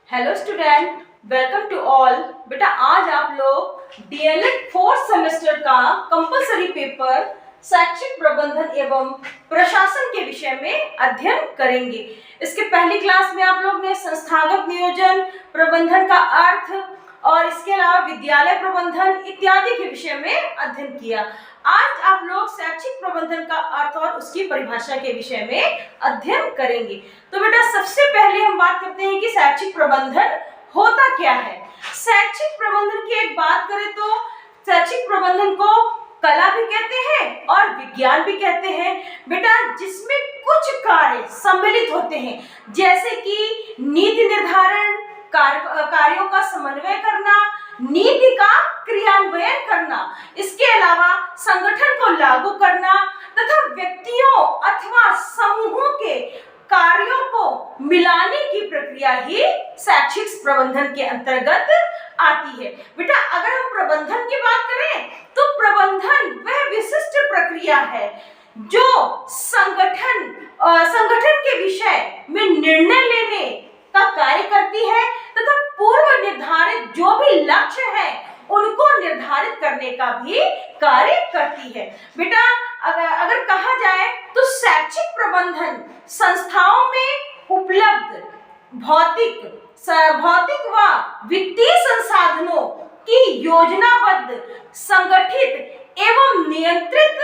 Hello student, welcome to all. बेटा आज आप लोग डीएलएड फोर्थ सेमेस्टर का कंपलसरी पेपर शैक्षिक प्रबंधन एवं प्रशासन के विषय में अध्ययन करेंगे। इसके पहली क्लास में आप लोग ने संस्थागत नियोजन, प्रबंधन का अर्थ और इसके अलावा विद्यालय प्रबंधन इत्यादि के विषय में अध्ययन किया। आज आप लोग शैक्षिक प्रबंधन का अर्थ और उसकी परिभाषा के विषय में अध्ययन करेंगे। तो बेटा सबसे पहले हम बात करते हैं कि शैक्षिक प्रबंधन होता क्या है। शैक्षिक प्रबंधन की एक बात करें तो शैक्षिक प्रबंधन को कला भी कहते हैं और विज्ञान भी कहते हैं बेटा, जिसमें कुछ कार्य सम्मिलित होते हैं, जैसे कि नीति निर्धारण, कार्यों का समन्वय करना, नीति का क्रियान्वयन करना, इसके अलावा संगठन को लागू करना तथा व्यक्तियों अथवा समूहों के कार्यों को मिलाने की प्रक्रिया ही शैक्षिक प्रबंधन के अंतर्गत आती है। बेटा अगर हम प्रबंधन की बात करें तो प्रबंधन वह विशिष्ट प्रक्रिया है जो संगठन के विषय में निर्णय लेने का कार्य करती है तथा पूर्व निर्धारित जो भी लक्ष्य है उनको निर्धारित करने का भी कार्य करती है। बेटा अगर कहा जाए तो शैक्षिक प्रबंधन संस्थाओं में उपलब्ध भौतिक व वित्तीय संसाधनों की योजनाबद्ध, संगठित एवं नियंत्रित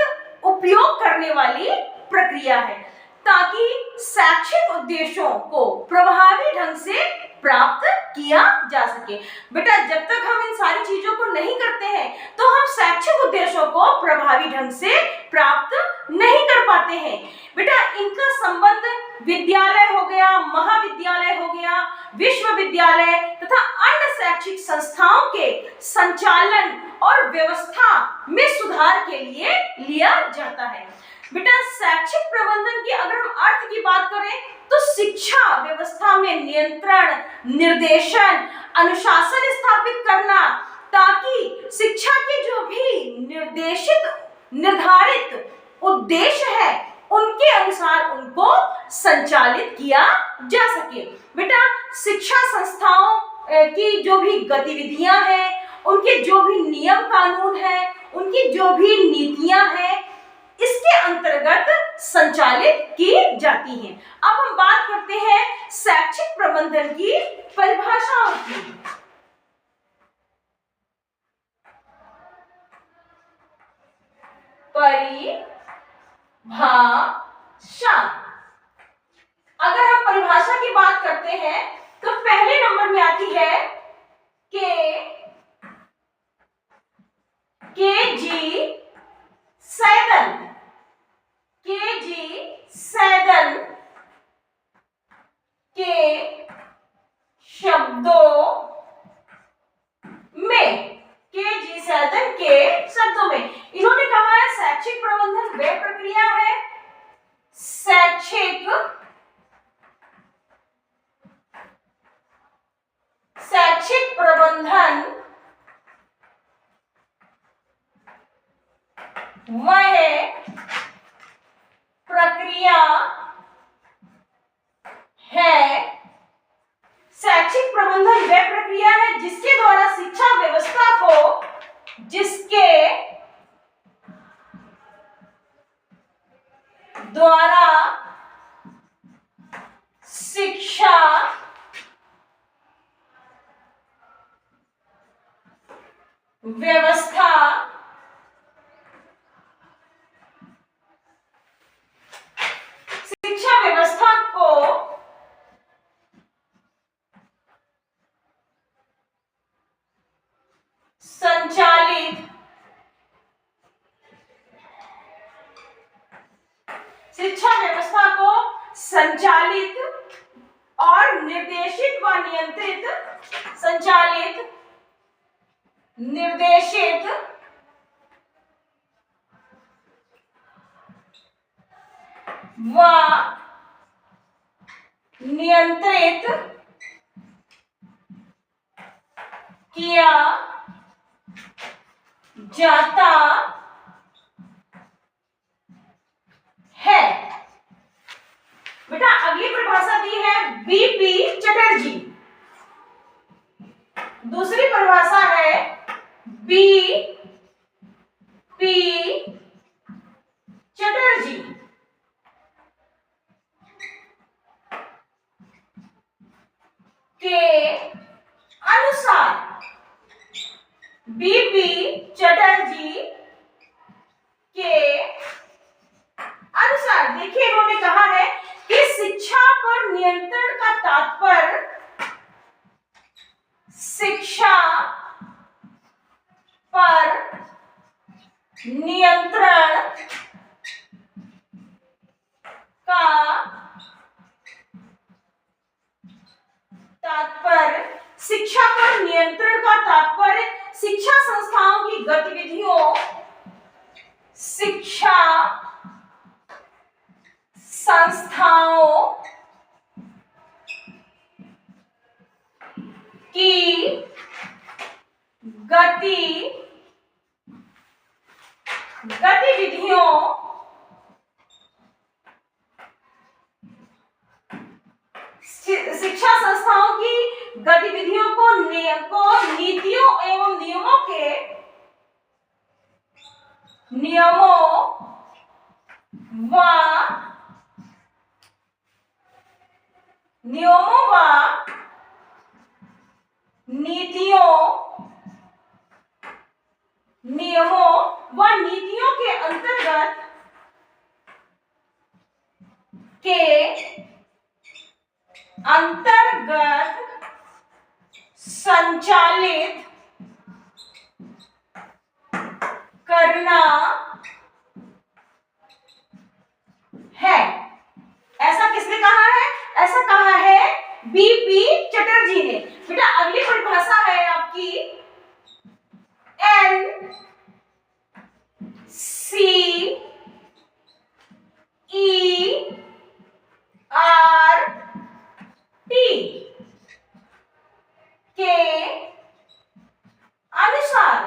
उपयोग करने वाली प्रक्रिया है ताकि शैक्षिक उद्देश्यों को प्रभावी ढंग से प्राप्त किया जा सके। बेटा जब तक हम इन सारी चीजों को नहीं करते हैं तो हम शैक्षिक उद्देश्यों को प्रभावी ढंग से प्राप्त नहीं कर पाते हैं। बेटा इनका संबंध विद्यालय हो गया, महाविद्यालय हो गया, विश्वविद्यालय तथा अन्य शैक्षिक संस्थाओं के संचालन और व्यवस्था में सुधार के लिए लिया जाता है। बेटा शैक्षिक प्रबंधन की अगर हम अर्थ की बात करें तो शिक्षा व्यवस्था में नियंत्रण, निर्देशन, अनुशासन स्थापित करना ताकि शिक्षा के जो भी निर्धारित उद्देश्य है उनके अनुसार उनको संचालित किया जा सके। बेटा शिक्षा संस्थाओं की जो भी गतिविधियां हैं, उनके जो भी नियम कानून है, उनकी जो भी नीतियां हैं, इसके अंतर्गत संचालित की जाती हैं। अब हम बात करते हैं शैक्षिक प्रबंधन की परिभाषाओं की। परिभाषा, अगर हम परिभाषा की बात करते हैं तो पहले नंबर में आती है सैदन के शब्दों में इन्होंने कहा है शैक्षिक प्रबंधन वह प्रक्रिया है, शैक्षिक प्रबंधन वह प्रक्रिया है, शैक्षिक प्रबंधन वह प्रक्रिया है जिसके द्वारा शिक्षा व्यवस्था को संचालित और निर्देशित व नियंत्रित, निर्देशित व नियंत्रित किया जाता है। बेटा अगली परिभाषा दी है बीपी चटर्जी। दूसरी परिभाषा है बी पी चटर्जी के अनुसार, बीपी चटर्जी के अनुसार देखिए इन्होंने कहा है कि शिक्षा पर नियंत्रण का तात्पर्य शिक्षा पर नियंत्रण का तात्पर्य, शिक्षा पर नियंत्रण का तात्पर्य शिक्षा संस्थाओं की गतिविधियों, शिक्षा संस्थाओं की गतिविधियों शिक्षा संस्थाओं की गतिविधियों को नीतियों एवं नियमों व नीतियों के अंतर्गत संचालित करना है। ऐसा किसने कहा है? ऐसा कहा है बीपी चटर्जी ने। बेटा अगली परिभाषा है आपकी N C E R T के अनुसार,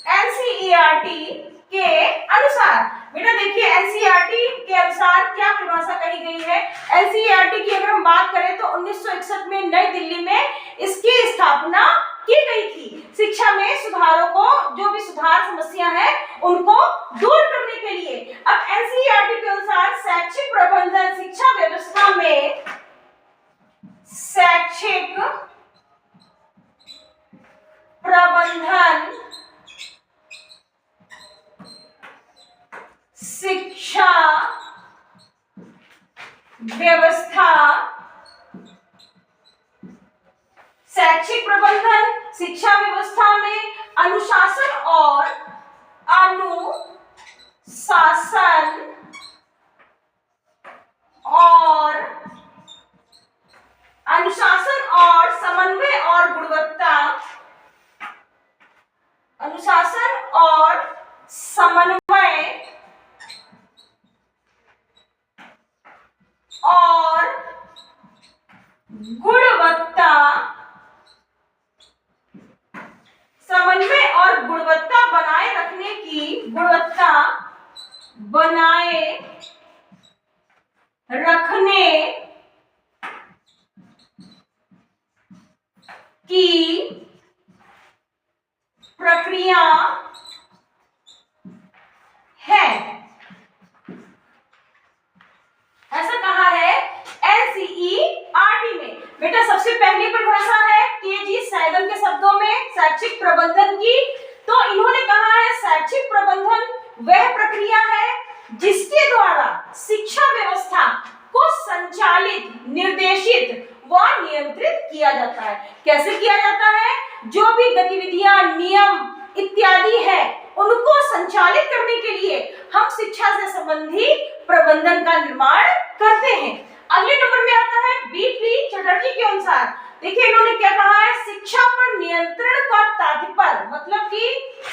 एनसीईआरटी के अनुसार। बेटा देखिए एनसीईआरटी के अनुसार क्या परिभाषा कही गई है। एनसीईआरटी की अगर हम बात करें तो 1961 में नई दिल्ली में इसकी स्थापना की गई थी। शिक्षा में सुधारों को, जो भी सुधार समस्या है उनको दूर करने के लिए। अब एनसीईआरटी के अनुसार शैक्षिक प्रबंधन शिक्षा व्यवस्था में शैक्षिक प्रबंधन शिक्षा व्यवस्था, शैक्षिक प्रबंधन शिक्षा व्यवस्था में अनुशासन और समन्वय और गुणवत्ता, अनुशासन और समन्वय और गुणवत्ता, समन्वय और गुणवत्ता बनाए रखने की, गुणवत्ता बनाए रखने की प्रक्रिया है। ऐसा कहा है एनसीईआरटी में। बेटा सबसे पहली परिभाषा है के.जी. सैगल के शब्दों में शैक्षिक प्रबंधन की। तो इन्होंने कहा है शैक्षिक प्रबंधन वह प्रक्रिया है जिसके द्वारा शिक्षा व्यवस्था को संचालित, निर्देशित व नियंत्रित किया जाता है। कैसे किया जाता है? जो भी गतिविधियां, नियम इत्यादि है उनको संचालित करने के लिए हम शिक्षा से संबंधित प्रबंधन का निर्माण करते हैं। अगले नंबर में आता है बीपी चटर्जी के अनुसार। देखिए इन्होंने क्या कहा है, शिक्षा पर नियंत्रण का तात्पर्य, मतलब कि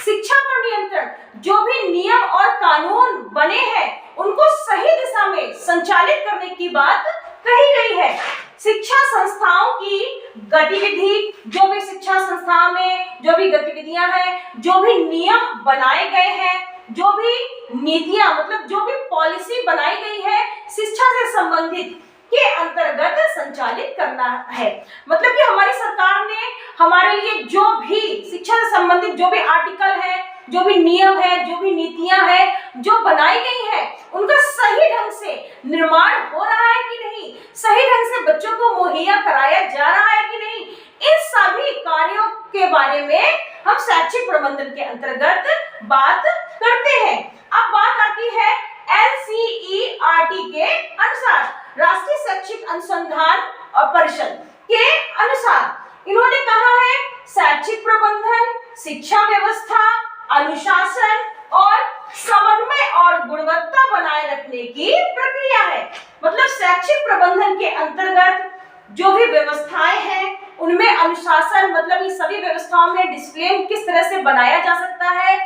शिक्षा पर नियंत्रण, जो भी नियम और कानून बने हैं उनको सही दिशा में संचालित करने की बात कही गई है। शिक्षा संस्थाओं की गतिविधि, जो भी शिक्षा संस्था में जो भी गतिविधियां हैं, जो भी नियम बनाए गए हैं, जो भी नीतियां, मतलब जो भी पॉलिसी बनाई गई है शिक्षा से संबंधित, के अंतर्गत संचालित करना है। मतलब कि हमारी सरकार ने हमारे लिए जो भी शिक्षा से संबंधित जो भी आर्टिकल है, जो भी नियम है, जो भी नीतियां हैं जो बनाई गई है, उनका सही ढंग से निर्माण हो रहा है कि नहीं, सही ढंग से बच्चों को मुहैया कराया जा रहा है कि नहीं, इन सभी कार्यों के बारे में हम शैक्षिक प्रबंधन के अंतर्गत बात करते हैं। अब बात आती है NCERT के अनुसार, राष्ट्रीय शैक्षिक अनुसंधान और परिषद के अनुसार इन्होंने कहा है शैक्षिक प्रबंधन शिक्षा व्यवस्था, अनुशासन और समन्वय और गुणवत्ता बनाए रखने की प्रक्रिया है। मतलब शैक्षिक प्रबंधन के अंतर्गत जो भी व्यवस्थाएं हैं उनमें अनुशासन, मतलब इन सभी व्यवस्थाओं में डिसिप्लिन किस तरह से बनाया जा सकता है,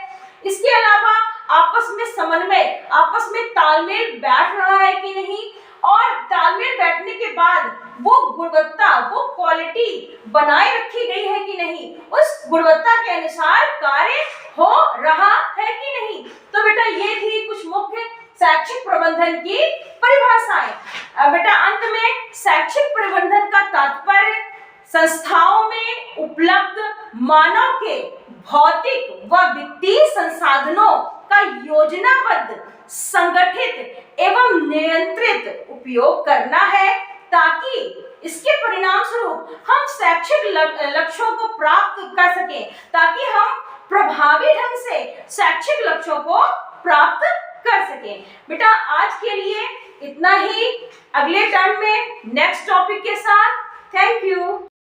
इसके अलावा आपस में समन्वय, आपस में तालमेल बैठ रहा है कि नहीं, और तालमेल बैठने के बाद वो गुणवत्ता, वो क्वालिटी बनाए रखी गई है कि नहीं, उस गुणवत्ता के अनुसार कार्य हो रहा है कि नहीं। तो बेटा ये थी कुछ मुख्य शैक्षिक प्रबंधन की परिभाषाएं। बेटा अंत में शैक्षिक प्रबंधन का तात्पर्य संस्थाओं में उपलब्ध मानव के भौतिक व वित्तीय संसाधनों का योजनाबद्ध, संगठित एवं नियंत्रित उपयोग करना है, ताकि इसके परिणाम स्वरूप हम शैक्षिक लक्ष्यों को प्राप्त कर सकें, ताकि हम प्रभावी ढंग से शैक्षिक लक्ष्यों को प्राप्त कर सकें। बेटा आज के लिए इतना ही, अगले टर्म में नेक्स्ट टॉपिक के साथ। Thank you.